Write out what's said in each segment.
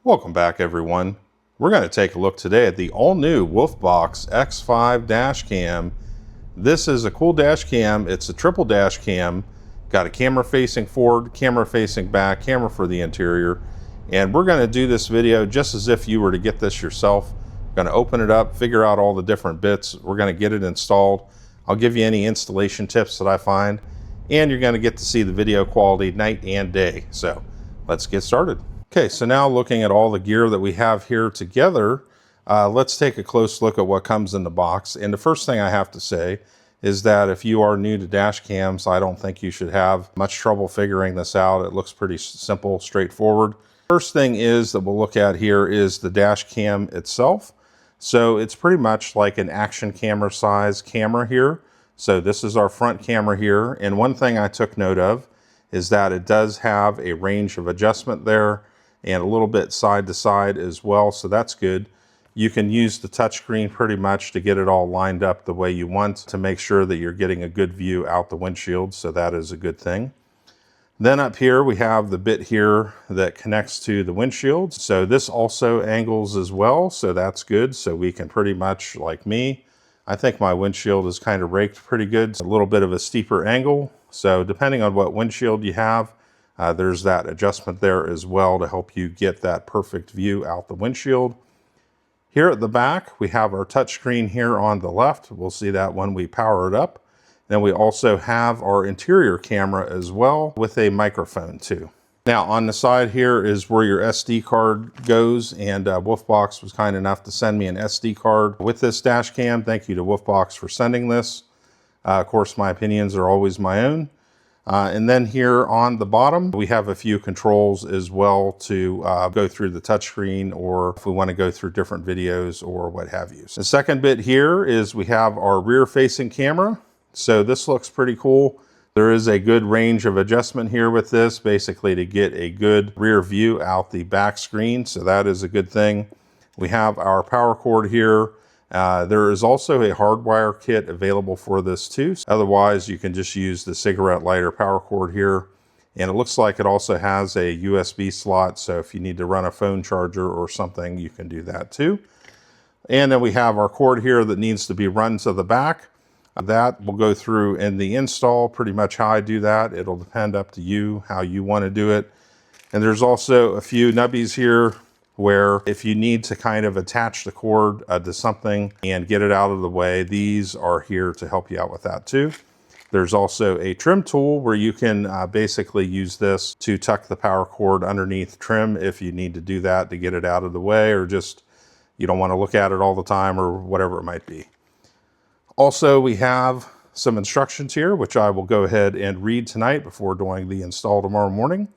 Welcome back, everyone. We're going to take a look today at the all-new WOLFBOX X5 dash cam. This is a cool dash cam. It's a triple dash cam. Got a camera facing forward, camera facing back, camera for the interior. And we're going to do this video just as if you were to get this yourself. We're going to open it up, figure out all the different bits. We're going to get it installed. I'll give you any installation tips that I find. And you're going to get to see the video quality night and day. So let's get started. Okay, so now looking at all the gear that we have here together, let's take a close look at what comes in the box. And the first thing I have to say is that if you are new to dash cams, I don't think you should have much trouble figuring this out. It looks pretty simple, straightforward. First thing is that we'll look at here is the dash cam itself. So it's pretty much like an action camera size camera here. So this is our front camera here. And one thing I took note of is that it does have a range of adjustment there, and a little bit side to side as well, so that's good. You can use the touchscreen pretty much to get it all lined up the way you want to make sure that you're getting a good view out the windshield, so that is a good thing. Then up here we have the bit here that connects to the windshield. So this also angles as well, so that's good. So we can pretty much, like me, I think my windshield is kind of raked pretty good. It's a little bit of a steeper angle, so depending on what windshield you have, there's that adjustment there as well to help you get that perfect view out the windshield. Here at the back, we have our touchscreen here on the left. We'll see that when we power it up. Then we also have our interior camera as well with a microphone too. Now on the side here is where your SD card goes, and WOLFBOX was kind enough to send me an SD card with this dash cam. Thank you to WOLFBOX for sending this. Of course, my opinions are always my own. And then here on the bottom, we have a few controls as well to go through the touchscreen, or if we want to go through different videos or what have you. The second bit here is we have our rear facing camera. So this looks pretty cool. There is a good range of adjustment here with this, basically to get a good rear view out the back screen. So that is a good thing. We have our power cord here. There is also a hardwire kit available for this too. Otherwise, you can just use the cigarette lighter power cord here. And it looks like it also has a USB slot. So if you need to run a phone charger or something, you can do that too. And then we have our cord here that needs to be run to the back. That will go through in the install, pretty much how I do that. It'll depend up to you, how you want to do it. And there's also a few nubbies here where if you need to kind of attach the cord to something and get it out of the way, these are here to help you out with that too. There's also a trim tool where you can basically use this to tuck the power cord underneath trim if you need to do that to get it out of the way, or just you don't want to look at it all the time or whatever it might be. Also, we have some instructions here, which I will go ahead and read tonight before doing the install tomorrow morning.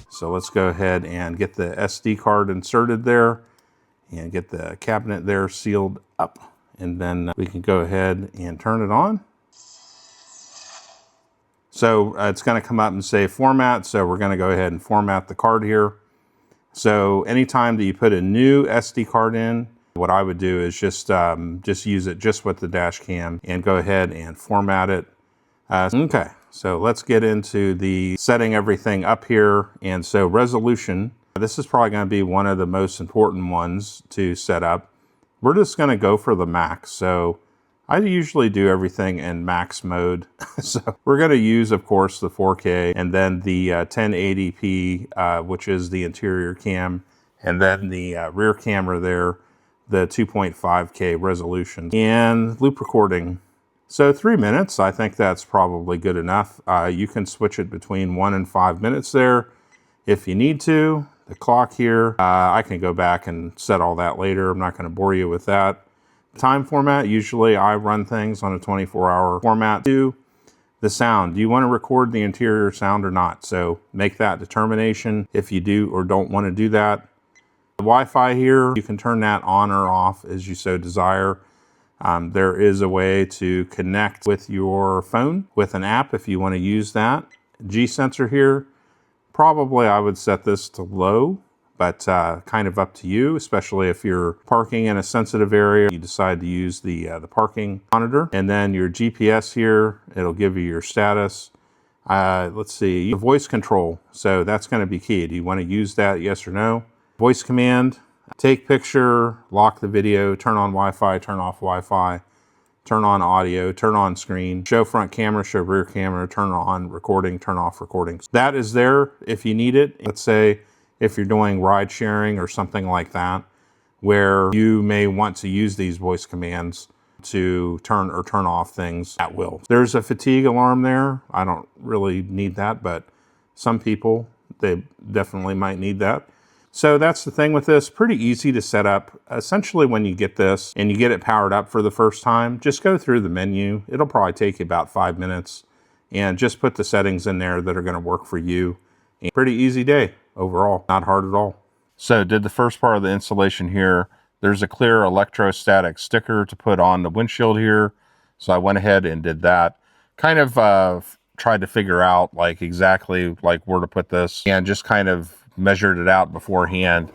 So let's go ahead and get the SD card inserted there and get the cabinet there sealed up. And then we can go ahead and turn it on. So it's going to come up and say format. So we're going to go ahead and format the card here. So anytime that you put a new SD card in, what I would do is just use it just with the dash cam and go ahead and format it. Okay, so let's get into the setting everything up here. And so resolution, this is probably going to be one of the most important ones to set up. We're just going to go for the max. So I usually do everything in max mode. So we're going to use, of course, the 4K and then the 1080p, which is the interior cam, and then the rear camera there, the 2.5K resolution, and loop recording. So 3 minutes, I think that's probably good enough. You can switch it between 1 and 5 minutes there if you need to. The clock here, I can go back and set all that later. I'm not going to bore you with that. Time format, usually I run things on a 24-hour format too. The sound, do you want to record the interior sound or not? So make that determination if you do or don't want to do that. The Wi-Fi here, you can turn that on or off as you so desire. There is a way to connect with your phone with an app if you want to use that. G sensor here, probably I would set this to low but kind of up to you, especially if you're parking in a sensitive area. You decide to use the parking monitor, and then your GPS here, it'll give you your status. Let's see, voice control. So that's going to be key. Do you want to use that, yes or no? Voice command, take picture, lock the video, turn on Wi-Fi, turn off Wi-Fi, turn on audio, turn on screen, show front camera, show rear camera, turn on recording, turn off recordings. That is there if you need it. Let's say if you're doing ride sharing or something like that, where you may want to use these voice commands to turn or turn off things at will. There's a fatigue alarm there. I don't really need that, but some people, they definitely might need that. So that's the thing with this, pretty easy to set up. Essentially when you get this and you get it powered up for the first time, just go through the menu. It'll probably take you about 5 minutes and just put the settings in there that are gonna work for you. And pretty easy day overall, not hard at all. So did the first part of the installation here. There's a clear electrostatic sticker to put on the windshield here. So I went ahead and did that. Kind of tried to figure out like exactly like where to put this and just kind of measured it out beforehand.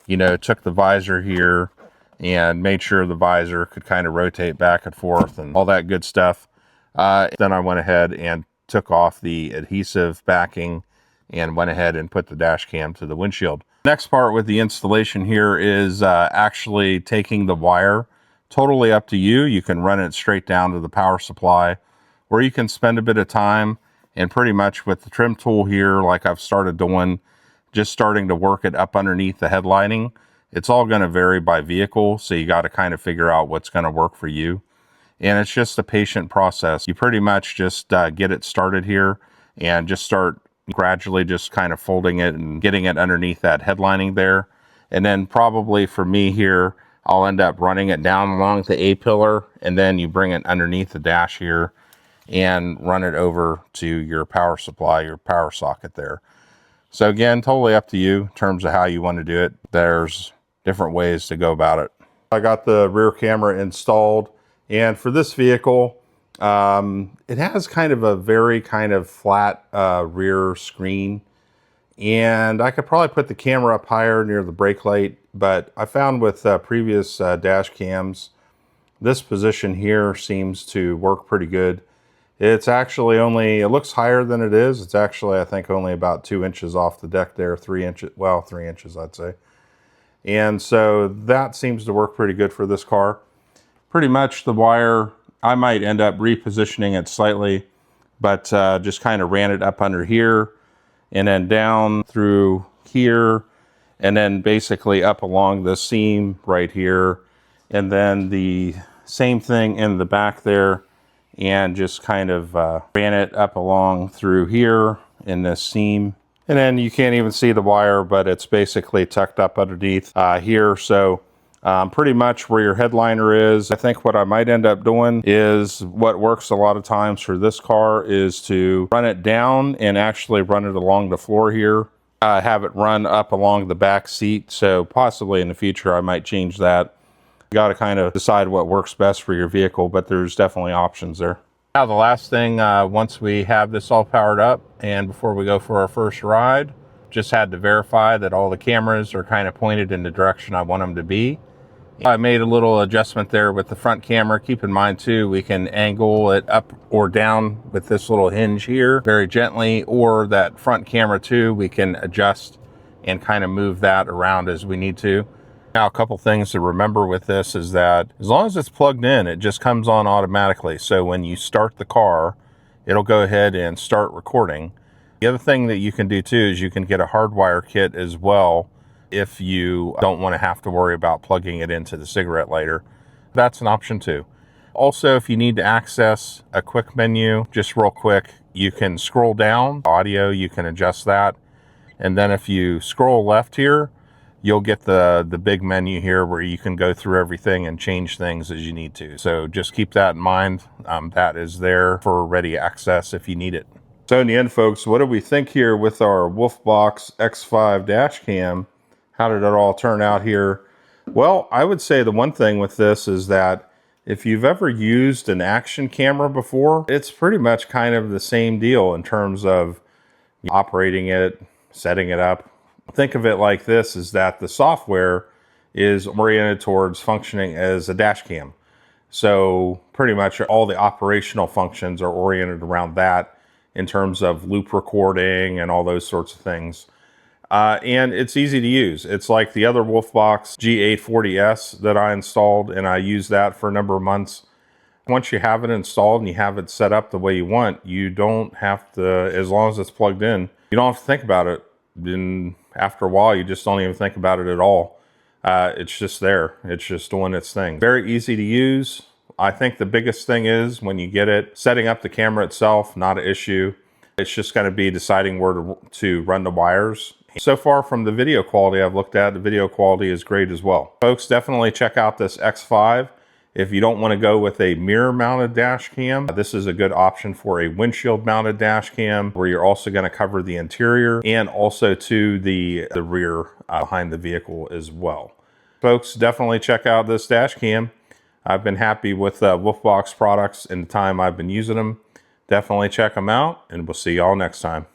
You know, took the visor here and made sure the visor could kind of rotate back and forth and all that good stuff. Then I went ahead and took off the adhesive backing and went ahead and put the dash cam to the windshield. Next part with the installation here is actually taking the wire. Totally up to you. You can run it straight down to the power supply, or you can spend a bit of time and pretty much with the trim tool here, like I've started doing, just starting to work it up underneath the headlining. It's all going to vary by vehicle, so you got to kind of figure out what's going to work for you. And it's just a patient process. You pretty much just get it started here and just start gradually just kind of folding it and getting it underneath that headlining there. And then probably for me here, I'll end up running it down along the A-pillar, and then you bring it underneath the dash here and run it over to your power supply, your power socket there. So again, totally up to you in terms of how you want to do it. There's different ways to go about it. I got the rear camera installed, and for this vehicle, it has kind of a very kind of flat rear screen, and I could probably put the camera up higher near the brake light, but I found with previous dash cams, this position here seems to work pretty good. It's actually only, it looks higher than it is. It's actually, I think, only about 2 inches off the deck there, 3 inches, well, 3 inches, I'd say. And so that seems to work pretty good for this car. Pretty much the wire, I might end up repositioning it slightly, but just kind of ran it up under here and then down through here, and then basically up along the seam right here. And then the same thing in the back there, and just kind of ran it up along through here in this seam. And then you can't even see the wire, but it's basically tucked up underneath here. So pretty much where your headliner is. I think what I might end up doing is what works a lot of times for this car is to run it down and actually run it along the floor here. Have it run up along the back seat. So possibly in the future, I might change that. You got to kind of decide what works best for your vehicle, but there's definitely options there. Now the last thing, once we have this all powered up and before we go for our first ride, just had to verify that all the cameras are kind of pointed in the direction I want them to be. I made a little adjustment there with the front camera. Keep in mind too, we can angle it up or down with this little hinge here very gently, or that front camera too, we can adjust and kind of move that around as we need to. Now, a couple things to remember with this is that as long as it's plugged in, it just comes on automatically. So when you start the car, it'll go ahead and start recording. The other thing that you can do too is you can get a hardwire kit as well if you don't want to have to worry about plugging it into the cigarette lighter. That's an option too. Also, if you need to access a quick menu, just real quick, you can scroll down. Audio, you can adjust that. And then if you scroll left here, you'll get the big menu here where you can go through everything and change things as you need to. So just keep that in mind. That is there for ready access if you need it. So in the end, folks, what do we think here with our WOLFBOX X5 dash cam? How did it all turn out here? Well, I would say the one thing with this is that if you've ever used an action camera before, it's pretty much kind of the same deal in terms of operating it, setting it up, think of it like this, is that the software is oriented towards functioning as a dash cam. So pretty much all the operational functions are oriented around that in terms of loop recording and all those sorts of things. And it's easy to use. It's like the other WOLFBOX G840S that I installed, and I used that for a number of months. Once you have it installed and you have it set up the way you want, you don't have to, as long as it's plugged in, you don't have to think about it. Then after a while, you just don't even think about it at all. It's just there. It's just doing its thing. Very easy to use. I think the biggest thing is when you get it, setting up the camera itself, not an issue. It's just going to be deciding where to run the wires. So far from the video quality I've looked at, the video quality is great as well. Folks, definitely check out this X5. If you don't want to go with a mirror mounted dash cam, this is a good option for a windshield mounted dash cam, where you're also going to cover the interior and also to the rear behind the vehicle as well. Folks, definitely check out this dash cam. I've been happy with WOLFBOX products in the time I've been using them. Definitely check them out, and we'll see y'all next time.